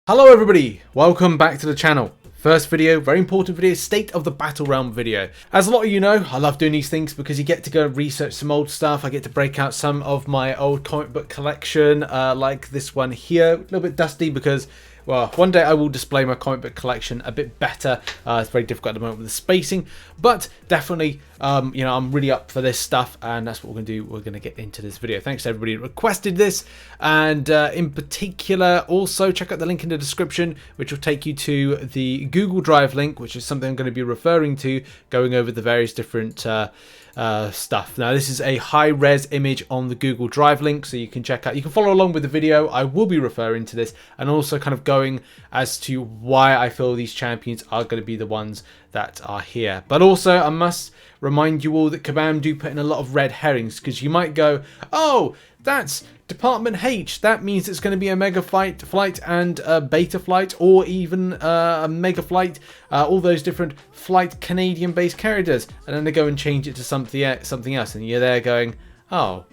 Hello everybody, welcome back to the channel. First video, very important video, state of the Battlerealm video. As a lot of you know, I love doing these things because you get to go research some old stuff. I get to break out some of my old comic book collection, like this one here. A little bit dusty because, well, one day I will display my comic book collection a bit better. It's very difficult at the moment with the spacing, but definitely, you know, I'm really up for this stuff, and that's what we're going to do. We're going to get into this video. Thanks to everybody who requested this, and in particular, also check out the link in the description, which will take you to the Google Drive link, which is something I'm going to be referring to, going over the various different stuff. Now this is a high-res image on the Google Drive link, so you can check out, you can follow along with the video. I will be referring to this and also kind of going as to why I feel these champions are going to be the ones that are here. But also I must remind you all that Kabam do put in a lot of red herrings, because you might go, oh, that's Department H, that means it's going to be a mega flight and a beta flight, or even a mega flight, all those different flight Canadian based characters, and then they go and change it to something else, and you're there going, oh,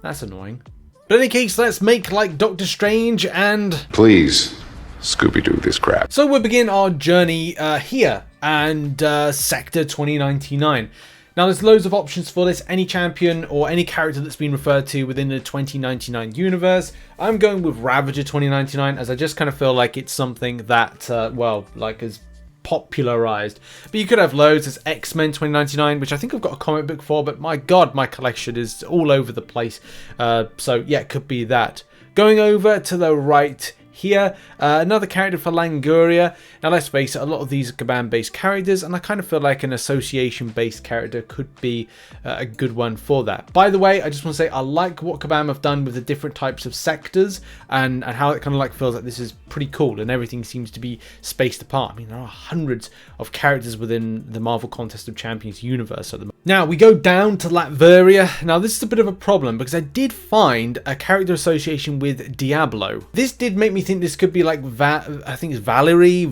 that's annoying. But in any case, let's make like Doctor Strange and please Scooby-Doo this crap. So we'll begin our journey here, and Sector 2099. Now there's loads of options for this, any champion or any character that's been referred to within the 2099 universe. I'm going with Ravager 2099, as I just kind of feel like it's something that, well, like is popularized. But you could have loads. There's X-Men 2099, which I think I've got a comic book for, but my god, my collection is all over the place. So yeah, it could be that. Going over to the right here, another character for Languria. Now let's face it, a lot of these are Kabam based characters, and I kind of feel like an association based character could be a good one for that. By the way, I just want to say I like what Kabam have done with the different types of sectors, and how it kind of like feels like this is pretty cool, and everything seems to be spaced apart. I mean, there are hundreds of characters within the Marvel Contest of Champions universe at the moment. Now we go down to Latveria. Now this is a bit of a problem because I did find a character association with Diablo. This did make me think this could be like I think it's Valeria,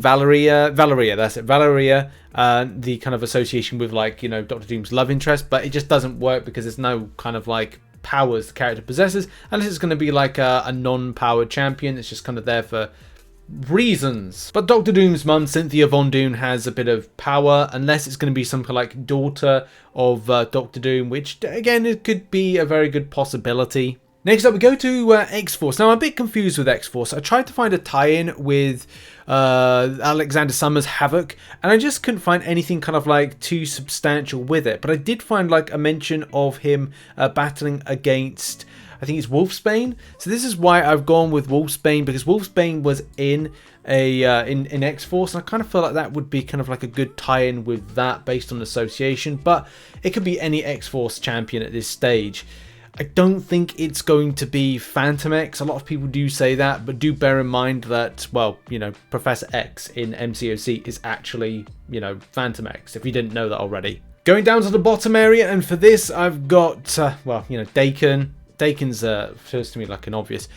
that's it, Valeria, the kind of association with, like, you know, Doctor Doom's love interest, but it just doesn't work because there's no kind of like powers the character possesses, unless it's going to be like a non-powered champion. It's just kind of there for reasons. But Doctor Doom's mum, Cynthia Von Doom, has a bit of power, unless it's going to be some kind of like daughter of Doctor Doom, which again, it could be a very good possibility. Next up, we go to X-Force. Now, I'm a bit confused with X-Force. I tried to find a tie-in with Alexander Summers' Havoc, and I just couldn't find anything kind of like too substantial with it. But I did find like a mention of him battling against, I think it's Wolfsbane. So this is why I've gone with Wolfsbane, because Wolfsbane was in in X-Force, and I kind of feel like that would be kind of like a good tie-in with that based on association. But it could be any X-Force champion at this stage. I don't think it's going to be Phantom X. A lot of people do say that, but do bear in mind that, well, you know, Professor X in MCOC is actually, you know, Phantom X, if you didn't know that already. Going down to the bottom area, and for this I've got, well, you know, Daken. Daken's feels to me like an obvious.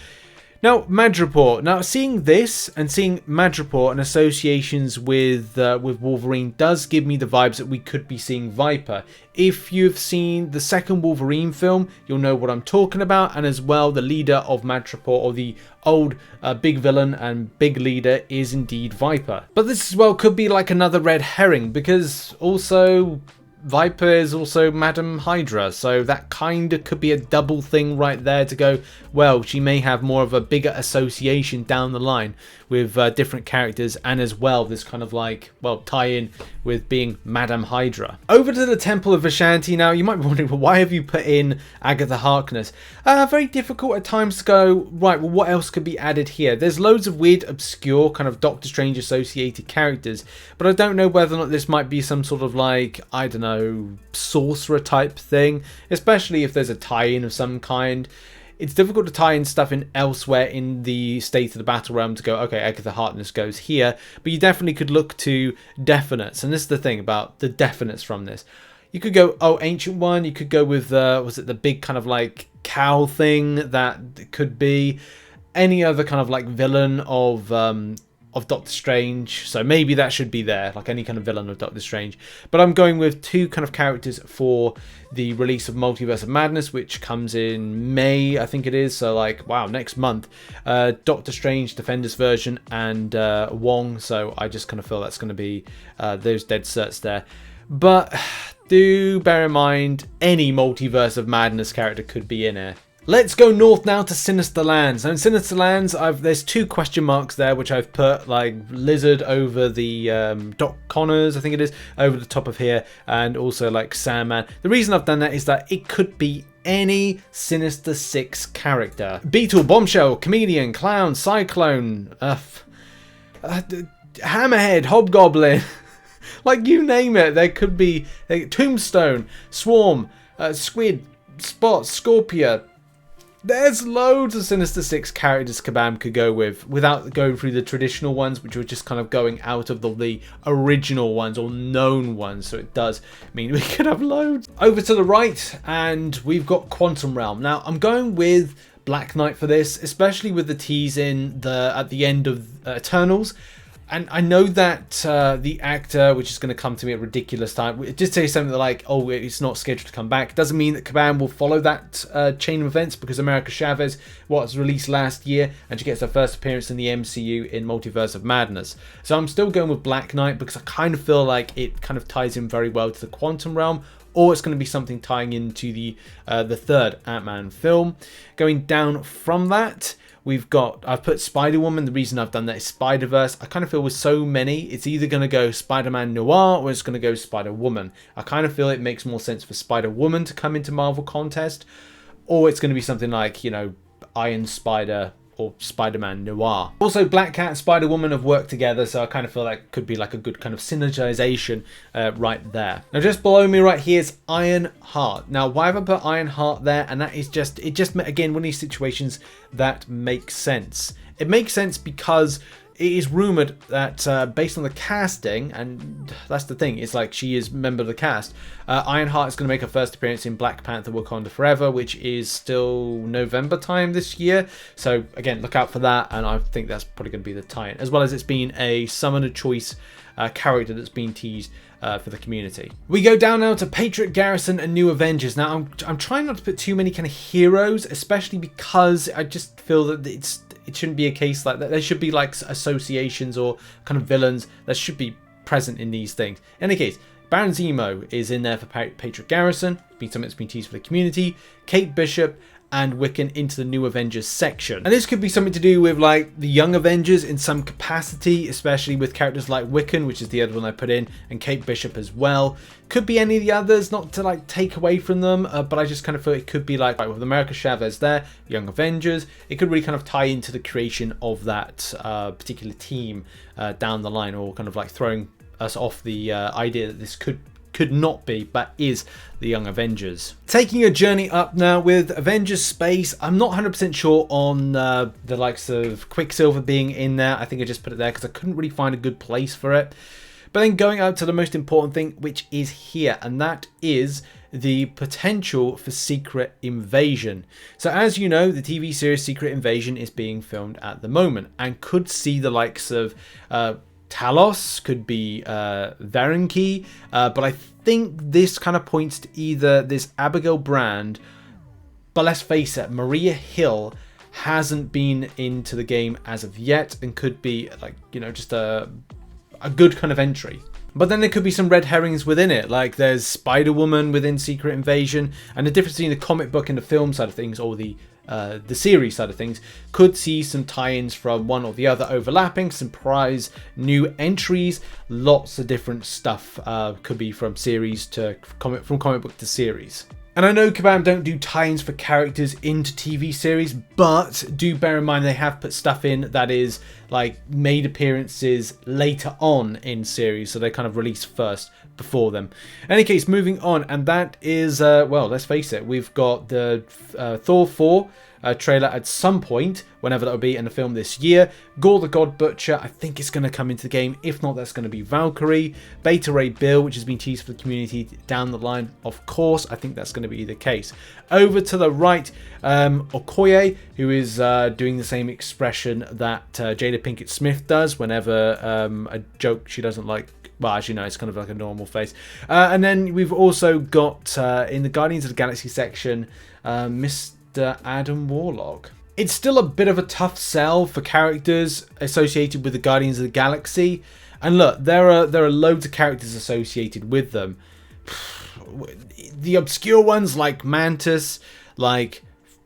Now, Madripoor. Now, seeing this and seeing Madripoor and associations with Wolverine does give me the vibes that we could be seeing Viper. If you've seen the second Wolverine film, you'll know what I'm talking about, and as well, the leader of Madripoor, or the old big villain and big leader, is indeed Viper. But this as well could be like another red herring, because also Viper is also Madam Hydra, so that kind of could be a double thing right there to go, well, she may have more of a bigger association down the line with different characters, and as well this kind of like, well, tie-in with being Madam Hydra. Over to the Temple of Vishanti. Now you might be wondering, well, why have you put in Agatha Harkness? Very difficult at times to go, right, well, what else could be added here? There's loads of weird, obscure kind of Doctor Strange associated characters, but I don't know whether or not this might be some sort of like, I don't know, sorcerer type thing, especially if there's a tie-in of some kind. It's difficult to tie in stuff in elsewhere in the state of the Battlerealm to go, okay, Agatha Harkness goes here, but you definitely could look to definites, and this is the thing about the definites from this. You could go, oh, Ancient One, you could go with, was it the big kind of like cow thing that could be any other kind of like villain of of Doctor Strange, so maybe that should be there, like any kind of villain of Doctor Strange. But I'm going with 2 kind of characters for the release of Multiverse of Madness, which comes in May, I think it is, so like, wow, next month. Doctor Strange Defenders version and Wong, so I just kind of feel that's going to be those dead certs there. But do bear in mind, any Multiverse of Madness character could be in here. Let's go north now to Sinister Lands. Now in Sinister Lands, there's 2 question marks there, which I've put like Lizard over the Doc Connors, I think it is, over the top of here, and also like Sandman. The reason I've done that is that it could be any Sinister Six character. Beetle, Bombshell, Comedian, Clown, Cyclone, Hammerhead, Hobgoblin. Like, you name it. There could be Tombstone, Swarm, Squid, Spot, Scorpia. There's loads of Sinister Six characters Kabam could go with without going through the traditional ones, which were just kind of going out of the original ones or known ones. So it does mean we could have loads. Over to the right, and we've got Quantum Realm. Now, I'm going with Black Knight for this, especially with the tease at the end of Eternals. And I know that the actor, which is going to come to me at a ridiculous time, it just say something like, oh, it's not scheduled to come back. It doesn't mean that Kabam will follow that chain of events, because America Chavez was released last year and she gets her first appearance in the MCU in Multiverse of Madness. So I'm still going with Black Knight because I kind of feel like it kind of ties in very well to the Quantum Realm, or it's going to be something tying into the third Ant-Man film. Going down from that, I've put Spider-Woman. The reason I've done that is Spider-Verse. I kind of feel with so many, it's either going to go Spider-Man Noir or it's going to go Spider-Woman. I kind of feel it makes more sense for Spider-Woman to come into Marvel Contest, or it's going to be something like, you know, Iron Spider or Spider-Man Noir. Also, Black Cat and Spider-Woman have worked together, so I kind of feel like could be like a good kind of synergization right there. Now, just below me right here is Iron Heart. Now, why have I put Iron Heart there? And that is just, again, one of these situations that makes sense. It makes sense because it is rumored that based on the casting, and that's the thing, it's like she is a member of the cast, Ironheart is going to make her first appearance in Black Panther Wakanda Forever, which is still November time this year. So again, look out for that, and I think that's probably going to be the tie-in, as well as it's been a Summoner Choice character that's been teased for the community. We go down now to Patriot Garrison and New Avengers. Now, I'm trying not to put too many kind of heroes, especially because I just feel that it shouldn't be a case like that. There should be like associations or kind of villains that should be present in these things. In any case, Baron Zemo is in there for Patriot Garrison, being something that's been teased for the community. Kate Bishop and Wiccan into the New Avengers section. And this could be something to do with like the Young Avengers in some capacity, especially with characters like Wiccan, which is the other one I put in, and Kate Bishop as well. Could be any of the others, not to like take away from them, but I just kind of feel it could be like, right, with America Chavez there, Young Avengers, it could really kind of tie into the creation of that particular team down the line, or kind of like throwing us off the idea that this could not be, but is the Young Avengers. Taking a journey up now with Avengers Space. I'm not 100% sure on the likes of Quicksilver being in there. I think I just put it there because I couldn't really find a good place for it. But then going up to the most important thing, which is here, and that is the potential for Secret Invasion. So as you know, the TV series Secret Invasion is being filmed at the moment and could see the likes of Talos, could be Varenki, but I think this kind of points to either this Abigail Brand, but let's face it, Maria Hill hasn't been into the game as of yet and could be like, you know, just a good kind of entry. But then there could be some red herrings within it, like there's Spider-Woman within Secret Invasion, and the difference between the comic book and the film side of things, or the series side of things, could see some tie-ins from one or the other overlapping, some surprise new entries, lots of different stuff, could be from series to comic book to series. And I know Kabam don't do tie-ins for characters into TV series, but do bear in mind they have put stuff in that is like made appearances later on in series, so they kind of release first before them. In any case, moving on, and that is, well, let's face it, we've got the Thor 4 trailer at some point, whenever that will be, in the film this year. Gorr The God Butcher, I think it's going to come into the game. If not, that's going to be Valkyrie. Beta Ray Bill, which has been teased for the community down the line, of course, I think that's going to be the case. Over to the right, Okoye, who is doing the same expression that Jada Pinkett Smith does whenever a joke she doesn't like. Well, actually, no, it's kind of like a normal face. And then we've also got, in the Guardians of the Galaxy section, Mr. Adam Warlock. It's still a bit of a tough sell for characters associated with the Guardians of the Galaxy. And look, there are loads of characters associated with them. The obscure ones like Mantis, like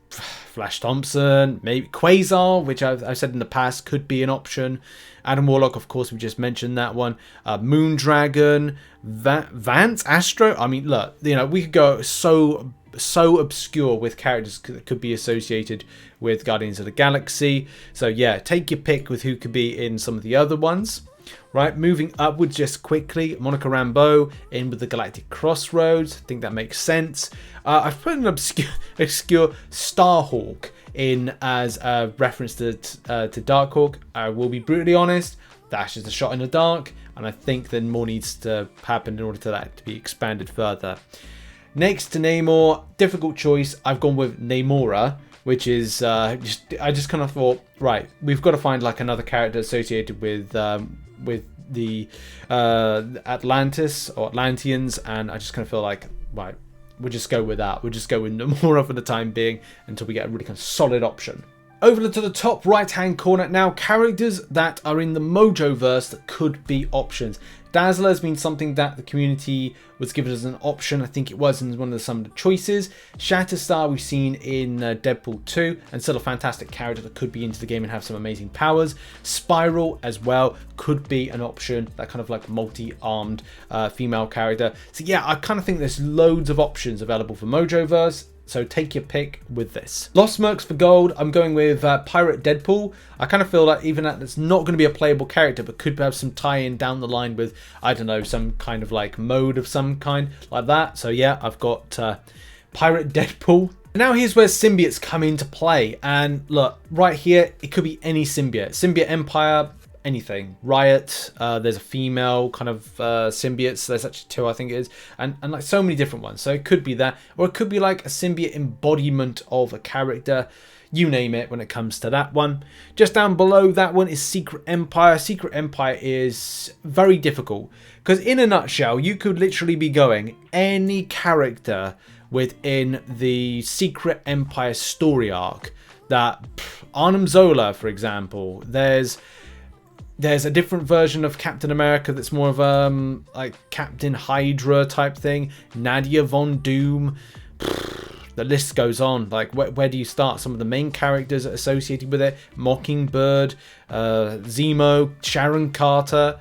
Flash Thompson, maybe Quasar, which I've said in the past could be an option. Adam Warlock, of course, we just mentioned that one. Moondragon, Vance, Astro. I mean, look, you know, we could go so obscure with characters that could be associated with Guardians of the Galaxy. So yeah, take your pick with who could be in some of the other ones. Right, moving upwards just quickly, Monica Rambeau in with the Galactic Crossroads. I think that makes sense. I've put an obscure Starhawk in as a reference to Darkhawk. I will be brutally honest, that's just a shot in the dark, and I think then more needs to happen in order for that to be expanded further. Next to Namor, difficult choice. I've gone with Namora, which is I just kind of thought, right, we've got to find like another character associated with the Atlantis or Atlanteans, and I just kind of feel like, right, we'll just go with that. We'll just go with Namora for the time being until we get a really kind of solid option. Over to the top right hand corner now, characters that are in the Mojoverse that could be options. Dazzler has been something that the community was given as an option. I think it was in one of some of the choices. Shatterstar we've seen in Deadpool 2, and still a fantastic character that could be into the game and have some amazing powers. Spiral as well could be an option, that kind of like multi-armed female character. So yeah, I kind of think there's loads of options available for Mojoverse. So take your pick with this. Lost Mercs for gold, I'm going with Pirate Deadpool. I kind of feel like even that it's not going to be a playable character, but could have some tie-in down the line with, I don't know, some kind of like mode of some kind like that. So yeah, I've got Pirate Deadpool. Now here's where symbiotes come into play. And look, right here, it could be any symbiote. Symbiote Empire, anything. Riot, there's a female kind of symbiotes. There's actually two, I think it is, and like so many different ones. So it could be that, or it could be like a symbiote embodiment of a character. You name it when it comes to that one. Just down below that one is Secret Empire. Secret Empire is very difficult because in a nutshell, you could literally be going any character within the Secret Empire story arc. That Arnim Zola, for example, there's a different version of Captain America that's more of like Captain Hydra type thing. Nadia Von Doom. The list goes on. Like, where do you start? Some of the main characters associated with it. Mockingbird, Zemo, Sharon Carter.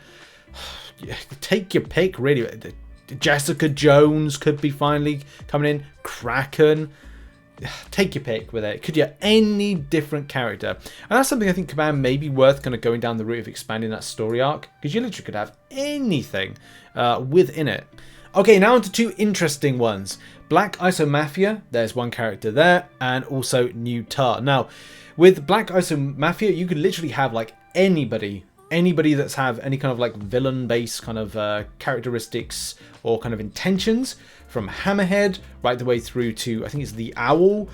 Take your pick, really. Jessica Jones could be finally coming in. Kraken. Take your pick with it. Could you any different character? And that's something I think Command may be worth kind of going down the route of expanding that story arc, because you literally could have anything within it. Okay, now onto two interesting ones. Black ISO Mafia, there's one character there, and also New Tar. Now, with Black ISO Mafia, you could literally have like anybody that's have any kind of like villain-based kind of characteristics or kind of intentions, from Hammerhead right the way through to, I think it's the Owl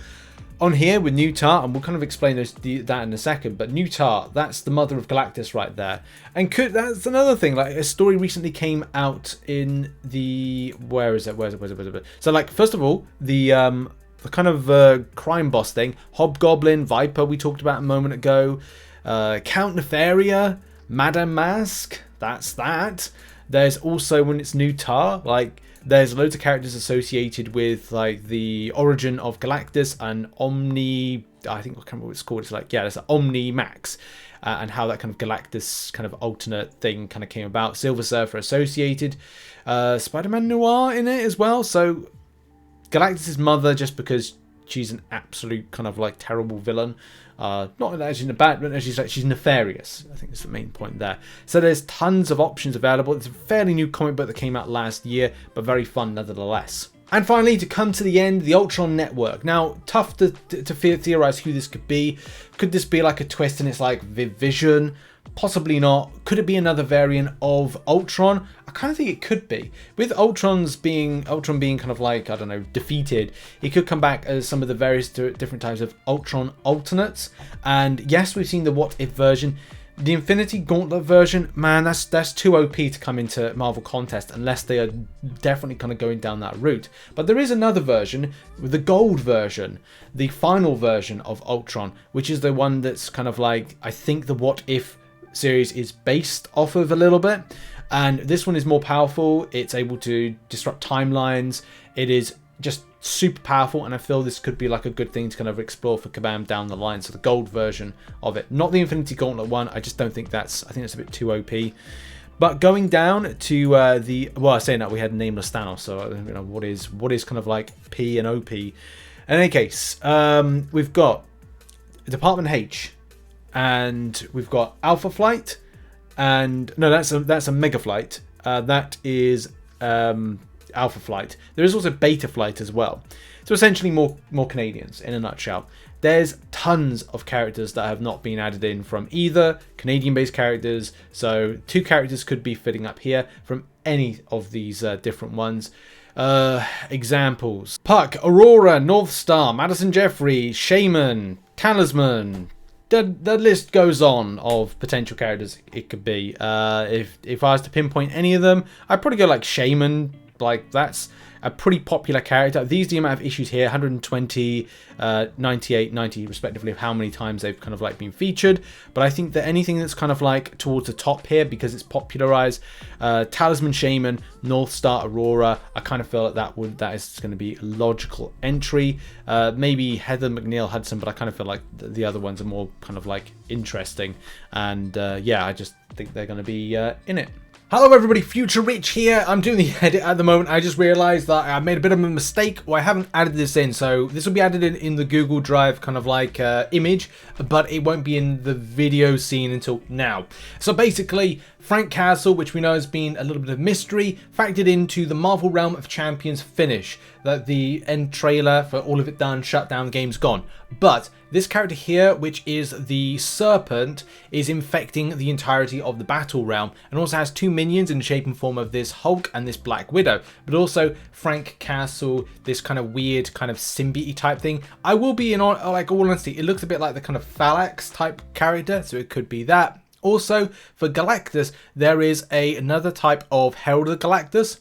on here with New Tar, and we'll kind of explain that in a second. But New Tar, that's the mother of Galactus right there. And that's another thing, like a story recently came out in the, where is it? So like, first of all, the kind of crime boss thing, Hobgoblin, Viper we talked about a moment ago, Count Nefaria, Madame Mask, that's that. There's also, when it's New Tar, like there's loads of characters associated with like the origin of Galactus and Omni, I think, I can't remember what it's called. It's like, yeah, it's like Omni Max, and how that kind of Galactus kind of alternate thing kind of came about. Silver Surfer associated, Spider-Man Noir in it as well. So Galactus's mother, just because she's an absolute kind of like terrible villain. Not that she's in a bad, but she's nefarious. I think that's the main point there. So there's tons of options available. It's a fairly new comic book that came out last year, but very fun nevertheless. And finally, to come to the end, the Ultron Network. Now, tough to theorize who this could be. Could this be like a twist and it's like Vision? Possibly not. Could it be another variant of Ultron? I kind of think it could be. With Ultron being kind of like, I don't know, defeated, he could come back as some of the various different types of Ultron alternates. And yes, we've seen the What If version. The Infinity Gauntlet version, man, that's too OP to come into Marvel Contest unless they are definitely kind of going down that route. But there is another version, the gold version, the final version of Ultron, which is the one that's kind of like, I think the What If series is based off of a little bit. And this one is more powerful. It's able to disrupt timelines. It is just super powerful, and I feel this could be like a good thing to kind of explore for Kabam down the line. So the gold version of it, not the Infinity Gauntlet one. I just don't think I think that's a bit too OP. But going down to well, saying that we had Nameless Thanos, so you know what is kind of like P and OP. In any case, we've got Department H, and we've got Alpha Flight, and no, that's a Mega Flight. That is Alpha Flight. There is also Beta Flight as well. So essentially more Canadians in a nutshell. There's tons of characters that have not been added in from either Canadian-based characters. So 2 characters could be fitting up here from any of these different ones. Examples: Puck, Aurora, North Star, Madison Jeffrey, Shaman, Talisman. The list goes on of potential characters it could be. If I was to pinpoint any of them, I'd probably go like Shaman. Like, that's a pretty popular character. These the amount of issues here, 120, 98, 90 respectively, of how many times they've kind of like been featured. But I think that anything that's kind of like towards the top here, because it's popularized, Talisman, Shaman, North Star, Aurora, I kind of feel that that is going to be a logical entry. Maybe Heather McNeil Hudson, but I kind of feel like the other ones are more kind of like interesting. And yeah, I just think they're going to be in it. Hello everybody, Future Rich here. I'm doing the edit at the moment. I just realized that I made a bit of a mistake, or I haven't added this in. So this will be added in the Google Drive kind of like image, but it won't be in the video scene until now. So basically, Frank Castle, which we know has been a little bit of mystery, factored into the Marvel Realm of Champions finish. That the end trailer for All of It Done, Shutdown game's gone. But this character here, which is the Serpent, is infecting the entirety of the Battle Realm, and also has 2 minions in the shape and form of this Hulk and this Black Widow, but also Frank Castle, this kind of weird kind of symbiote type thing. I will be in all honesty, it looks a bit like the kind of Phalanx type character, so it could be that. Also, for Galactus, there is another type of Herald of Galactus,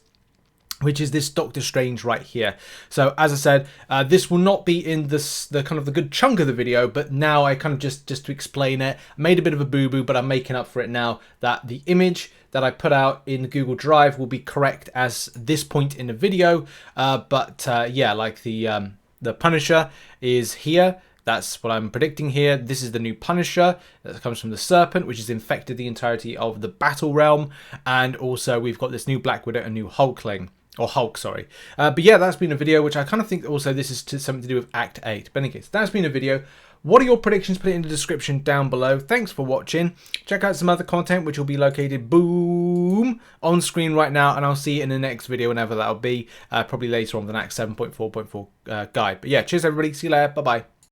which is this Doctor Strange right here. So as I said, this will not be in the kind of the good chunk of the video, but now I kind of just to explain it, I made a bit of a boo-boo, but I'm making up for it now that the image that I put out in the Google Drive will be correct as this point in the video. Yeah, like the Punisher is here. That's what I'm predicting here. This is the new Punisher that comes from the Serpent, which has infected the entirety of the Battle Realm. And also we've got this new Black Widow, a new Hulkling. Or Hulk, sorry. But yeah, that's been a video, which I kind of think also this is something to do with Act 8. But in any case, that's been a video. What are your predictions? Put it in the description down below. Thanks for watching. Check out some other content, which will be located, boom, on screen right now. And I'll see you in the next video, whenever that'll be. Probably later on the next 7.4.4 guide. But yeah, cheers everybody. See you later. Bye-bye.